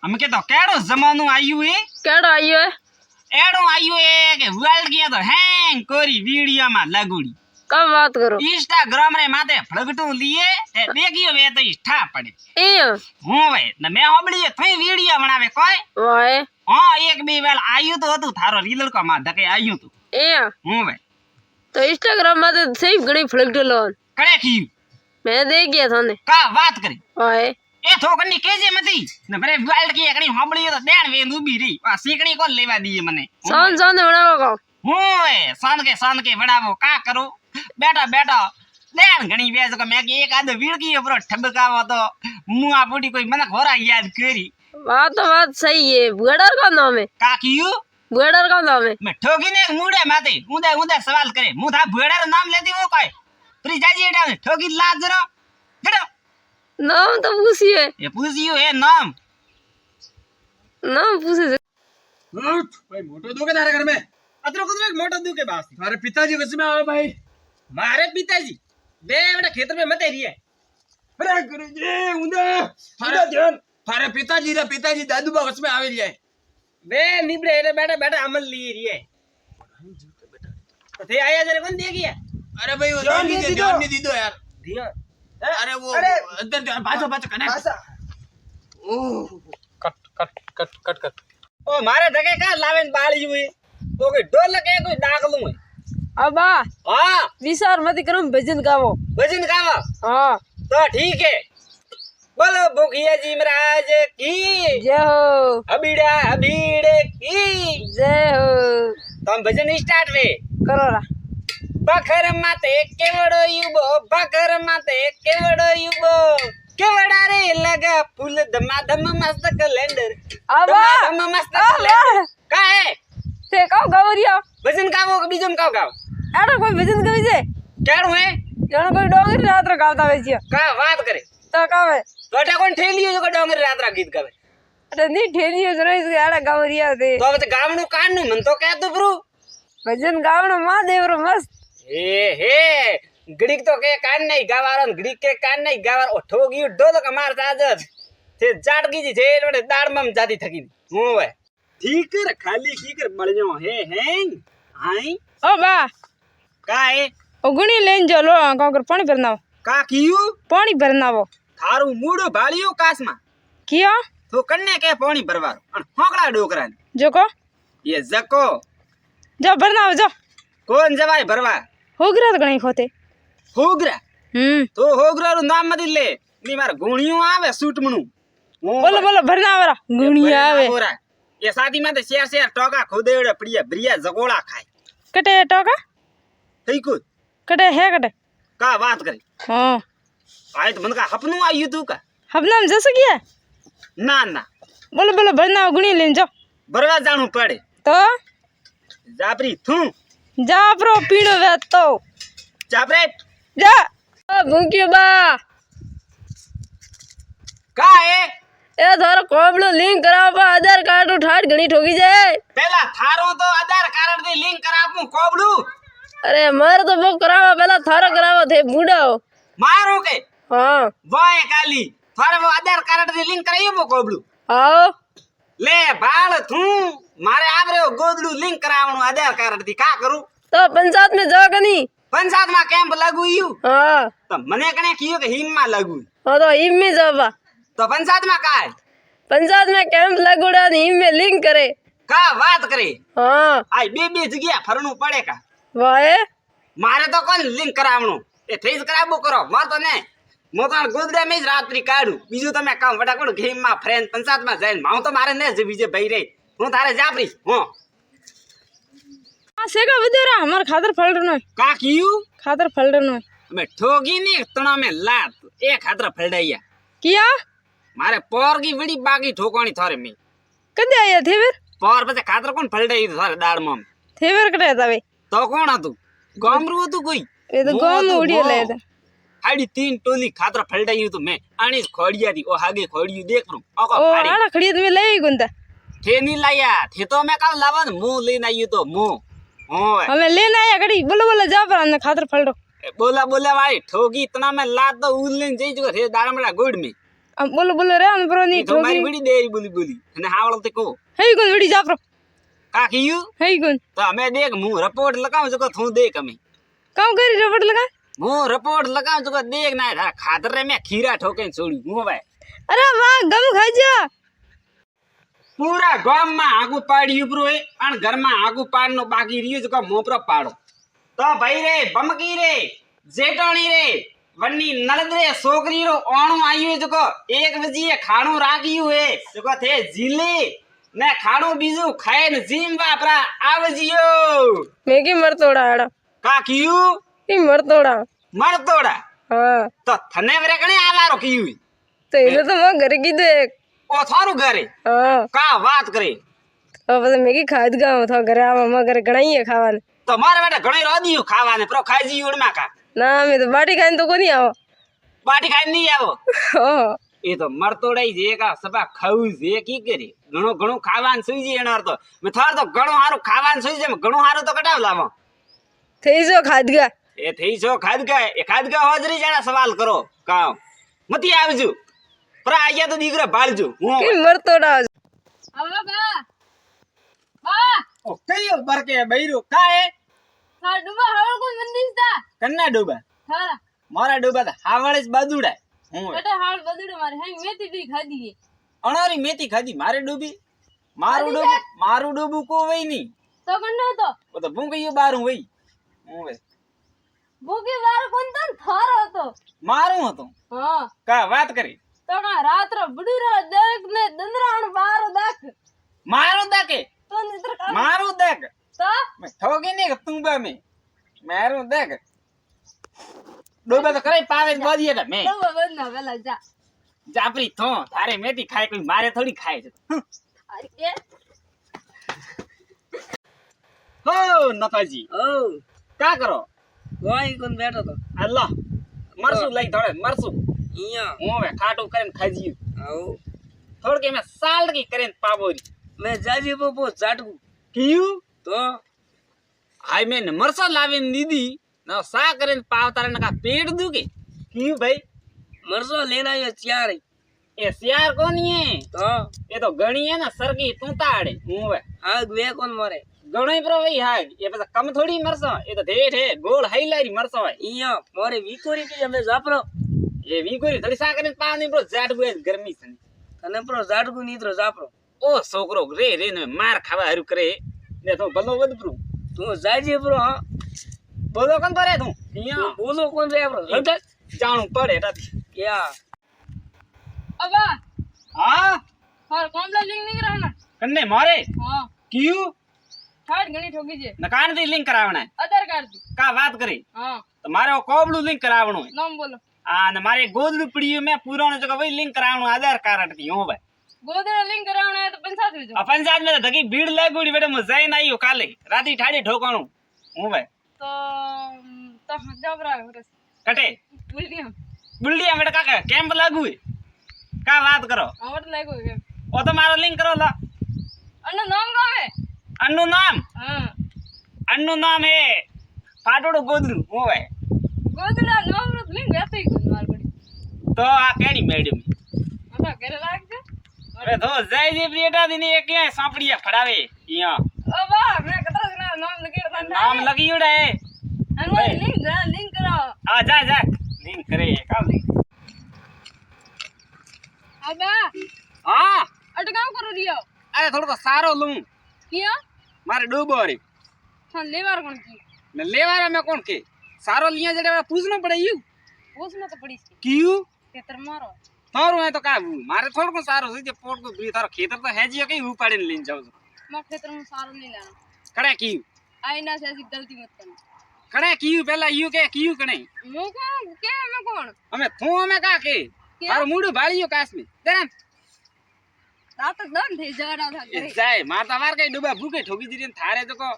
અમે કે તો કેડો જમાનું આયુ એ કેડો આયો એડો આયુ એ કે વર્લ્ડ કે તો હેંગ કોરી વિડિયો માં લગુડી કબ વાત કરો इंस्टाग्राम रे माथे फड़गटू लिए ते देखियो वे तो ठा पड़े ए હું વે ને મે હોબડી થઈ વિડિયો બનાવે કોઈ वाए હા એક બે વેલ આયુ તો હતું થારો રીલડ કો માં ધકે આયુ તું ए હું વે तो इंस्टाग्राम में तो सही घणी फ्लैग लो કડે કી मैं देख गया थाने કા વાત કરી वाए એ થોકની કેજે મતી ને બરે વર્લ્ડ કી એકણી હોબડી તો દેણ વે ઊભી રહી આ સીકણી કોણ લેવા દીએ મને सान सान बनाओ का હું વે સાન કે બનાવો કા કરું બેટા બેટા દેણ ઘણી વેજ કે મે કે એક આદો વીડકી ઉપર ઠબકાવો તો હું આ પૂડી કોઈ મને ઘોરા યાદ કરી बात सही है बुगड़र का नाम है કાકીયું बुगड़र का नाम है मैं ठोकी ने मुड़े माते उदे उदे सवाल करे मु था भुएड़ा नाम लेती वो काय प्री जाजी एटा ठोकी लाज जरा जड़ो नाम तो पूछिए ये पूछियो है नाम पूछे भाई मोटो दो के तारे घर में अतरो कुछ मोटा दू के बास तुम्हारे पिताजी कसम आओ भाई मारे पिताजी बे बेटा खेतर में मत रही है अरे गुरुजी उंदा थारे पिताजी दादू बा कसम आवे जाए बे निबड़े एटा बेटा बेटा अमल ली रही है तो थे आया जरे कौन दे गया अरे भाई वो ध्यान नहीं दीदो यार दिया अरे वो अंदर बाजो कनेक्ट कट ओ मारे धके का लावेन बाली हुई तो कोई ढोल के कोई डाकलू है अबा हां विचार मत करो भजन गावो भजन गावा हाँ तो ठीक है बोलो भूखिया जी महाराज की जय हो अबीड़ा अबीड़े की जय हो तो हम भजन स्टार्ट वे करो रा बखर माते केवड़ो युबो बखर माते केवड़ो युबो केवड़ा रे लगा फूल धमाधम मस्त कैलेंडर अबा धमाधम मस्त कैलेंडर का है ते काओ गावरिया भजन गावो के बीजम गाव गाव एडो कोई भजन गावी छे केड़ो है जण कोई डोंगरी रात्र गावता वे छे का बात करे तो कावे तोटा कोन ठेलियो जो डोंगरी रात्रा गीत गावे अरे नी ठेलियो जरे एडा गावरिया ते तो अब गावणु काननु मन तो कहतो ब्रू भजन गावणो महादेव रो मस्त हे गड़ीक तो के कान नहीं गावारो गड़ीक के कान नहीं गावारो ठोगी डोल कमार साजत थे जाटकी जी जेल में दाड़ मम जाती थकी हूं वे ठीक रे खाली की कर बळजो हे हैंग आई ओ बा का है ओगणी लेन जो लो काकर पानी भरनाओ का कियो पानी भरनाओ थारू मूडो भालियो कासमा किया तो कन्ने के पानी भरवारो अन होकड़ा डोकरा जोको ये जको जा भरनाओ जा कौन जवाय भरवा होगरा तो गणी खोते होगरा तो होगरा रो नाम मत ले नी मार गुणियो आवे सूट मनु बोलो बोलो भरनाओ रा गुणी आवे ये शादी में तो शेर शेर टोका खोदेड़े प्रिया ब्रिया जगोड़ा खाए कटे टोका ठीक कटे है कटे का बात करे हां आय तो मन का हपनु आयु तू का हपनाम जैसे किया ना ना बोलो बोलो भरनाओ गुणी लेन जाओ बरवा जाणू पड़े तो जापरी थू जा प्रो पीणो वे तो जापरे जा भूक्यो बा का है ए थारो कोबलो लिंक करावा आधार कार्ड उठाड़ घणी ठोकी जाए पहला थारो तो आधार कार्ड दे लिंक करापू कोबलू अरे मारे तो वो करावा पहला थारो करावा थे बूढ़ा मारो के हां वाय काली थारे वो आधार कार्ड दे लिंक करायो वो कोबलू आओ ले बाल थू मारे आवरे गोदलू लिंक करावणो आधार कार्ड दी का करू तो पंचायत में जा कनी पंचायत में कैंप लागू यू हां तो मने कने कियो के हिम में लागू हां तो इम में जावा तो पंचायत में का है पंचायत में कैंप लगोड़ा नी इम में लिंक करे का बात करे हां आई बे जगह फरनु पड़े का वाए मारे तो कौन लिंक करावणो ए थेज कराबो करो मार तो ने मो तो गोदड़ा में रात्रि काढू बीजू तो मैं काम वडा कोण गेम में फ्रेंड पंचायत में जाइन माऊ तो मारे ने जे बीजे बहिरे हूं तारे जापरी हो आ सेगा वदेरा हमर खातर फलडनो का कियू खातर फलडनो मैं ठोगी ने तणा में लात एक खातर फलडाइया किया मारे पोर की बड़ी बाकी ठोकणी थारे में कदे आया थे फिर पोर पे खातर कोण फलडाई थारे दाड़ में थे फिर कटे तावे तो कौन तू गामरू तू कोई ये तो गांव में उड़िया ले था हाड़ी 3 टोली खातर फलडाई तो मैं आनी खोड़िया थी ओ आगे खोड़ियो देख रू ओको ओ फाड़ी आना खड़ी तो ले गुंता थे नहीं लाया थे तो मैं कल लावन मुंह लेना आयु तो मुंह ओए हमें लेना आया घड़ी बोलो बोलो जा पर हमने खातर फलडो बोला बोला भाई ठोगी इतना मैं लात तो उलन जई जो थे दाड़मड़ा गोड़ में આમ બોલો બોલો રે આમ પ્રો ની તો મારી વડી દે બોલી બોલી અને હાવળ તે કો હઈ કોણ વડી જાપરો કાકીયું હઈ કોણ તો અમે દેખ હું રિપોર્ટ લગાવું છું તું દેખ અમે કામ કરી રબડ લગા હું રિપોર્ટ લગાવું છું દેખ ના તારા ખાતર રે મેં ખીરા ઠોકીને છોડ્યું હું ભાઈ અરે વાહ ગમ ખાજો પૂરા ગામમાં આગુ પાડ્યું બ્રો એ અને ઘરમાં આગુ પાડનો બાકી રહ્યું છે મોપરો પાડો તો ભાઈ રે બમકી રે જેટણી રે વન્ની નળદ રે છોકરી રો ઓણું આવ્યું છે એક વજીએ ખાણું રાખ્યું હે જો થે જીલી ને ખાણું બીજું ખાઈને જીમ વાપરા આવજિયો મેગી મરતોડા આડા કાકીયું ઈ મરતોડા મરતોડા હા તો થને વરે કણે આવારો કીયું તો એને તો મેં ઘરે કીધું એક ઓ થારું ઘરે હા કા વાત કરે તો પછી મેગી ખાદ ગાવ થા ઘરે આવા માં ઘરે ગણાઈએ ખાવાને તો મારા બેટા ઘણી રોદીયું ખાવાને પ્રો ખાઈ જી ઉડમાં કા ના અમે તો બાટી ખાઈને તો કોની આવો બાટી ખાઈને નહીં આવો હા એ તો મરતોડાઈ જે કા સબા ખાવું છે કી કરી ઘણો ઘણો ખાવાનું સુઈ જાય એનો અર્થ મે થાર તો ઘણો હારું ખાવાનું સુઈ જાય ઘણો હારું તો કટાવ લાવો થઈ જો ખાદગા એ થઈ છો ખાદગા હોજરી જાણા સવાલ કરો કામ મતી આવજો પર આયા તો દીકરા ભાળજો હું કે મરતોડા હવે બા બા ઓ કયો બરકે બૈરો કાય હા ડુબા હવે કોઈ મંદિર તા કન્ના ડોબા હા મારા ડોબા તો હાવળે જ બાદુડા હું બેટા હાલ બદડો મારે હે મેથી દી ખાધી છે અણારી મેથી ખાધી મારે ડોબી મારું ડોબું કો વઈ ની તો કંડો તો ઓ તો ભૂંગીયો બારું વઈ હું વે ભૂકી વાર કોણ તન થારો હતો મારું હતું હા કા વાત કરી તો કા રાત્રો બડુરા દેખ ને દંદરાણ બાર દાખ મારું દાકે તો નિત્ર કા મારું દેખ તો मैं ठोगी नहीं તું બા મે મારું દેખ ડોબા તો કરે પાવે બોજીએ કે મે તો બંધ વેલા જા જાપરી થો તારે મેથી ખાય કોઈ મારે થોડી ખાય છે અરે કે હો નતાજી ઓ કા કરો કોઈ કોણ બેઠો તો અલ્લાહ મરસું લઈ થોડે મરસું અહીંયા હું હવે ખાટું કરીને ખાજી આવો થોડ કે મેં સાલકી કરીને પાબોરી મેં જાજી પોપો ઝાટકું કીયું તો આઈ મેં મરસા લાવીને દીધી ના સા કરીને પાવતારે નકા પેટ દુકે કીયું ભાઈ મરસો લેને આવ્યો ચાર એ સિયાર કોની હે તો એ તો ગણી હે ને સરકી તું તાડે હું હવે આગ બે કોણ મરે ગણોય પ્રો વઈ હાગ એ પછી કમ થોડી મરસો એ તો ઢેઠ હે ગોળ હાઈલારી મરસો હોય અહીંયા મોરે વિકોરી કે અમે જાપરો એ વીગોરી થોડી સા કરીને પાવ ની પ્રો જાટ બુએ ગરમી છે અને પ્રો ઝાટકું નીતરો જાપરો ઓ છોકરો રે રે ને માર ખાવા હારું કરે ને તો ભલો વધપરું તું જાજી પ્રો હા બોલો કોણ કરે તું અહીંયા બોલો કોણ રે પ્રો જાણું પડે એટાથી ક્યાં અબા હા હાલ કોમલા લિંક નીકળા ના કન્ને મારે હા કીયું થાડ ઘણી ઠોકી છે નકાન થી લિંક કરાવણા આધાર કાર્ડ થી કા વાત કરી હા તો મારે કોબલું લિંક કરાવણું હોય નામ બોલો આ ને મારે ગોદડું પડ્યું મેં પુરાણો જગહ વઈ લિંક કરાવણું આધાર કાર્ડ થી હું ભાઈ ગોદડા લિંક કરાવਣਾ है तो 50 जो આ પંચાયત में ધકી ભીડ લાગોડી બેટા હું જઈને આવ્યો કાલે રાતી ઠાડી ઠોકાણું હું ભાઈ तो जबरा કટે बुल्डिया બુલડિયા બેટા કાકા કેમ્પ લાગુ હે કા વાત કરો आवट लागो के ઓ તો મારો લિંક કરો લા अन्न नाम गावे અન્નું નામ हां અન્નું નામ હે પાટોડું ગોદડું હું ભાઈ ગોદડા નામ નો લિંક બેસી ગયો માર પડી તો આ કેડી મેડમ આતા કરે લાગજે અરે તો જય જે બેટા દીને એક ક્યાં સાંપડીયા ફડાવે અહીંયા ओ वाह मैं कतरा ना नाम लगे નામ લગી ઉડે अन लिंक कराओ આ જા જા લિંક કરે કામ લિંક अबा હા अटकाव करो दियो અરે થોડો તો સારો લઉં किया મારે ડૂબો રે हां लेवार कोन की ને લેવારા મેં કોણ કે સારો लिया जड़े पूछनो पड़े यू पूछना तो पड़ी सी क्यों तेतर मारो तारो है तो का मारे थोड़ को सारो से पोट को भी तारो खेतर तो है जी कहीं उपाड़े लेन जाओ मैं खेतर में सारो नहीं लेना कड़े की आईना से ऐसी गलती मत करना कड़े की पहला यू के कड़े मु कौन के मैं कौन हमें थू हमें का के तारो मुंडू भालियो कास में देना रात दन थे जगड़ा था करे जाए माता मार के डूबा भूखे ठोकी दी थारे तो को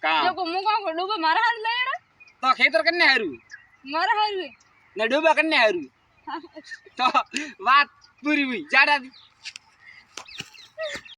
का जो को मु को डूबे मारा हाथ लेड़ा तो खेतर करने हारू मारा हाथ ने डूबा करने हारू तो बात पूरी हुई जाड़ा दी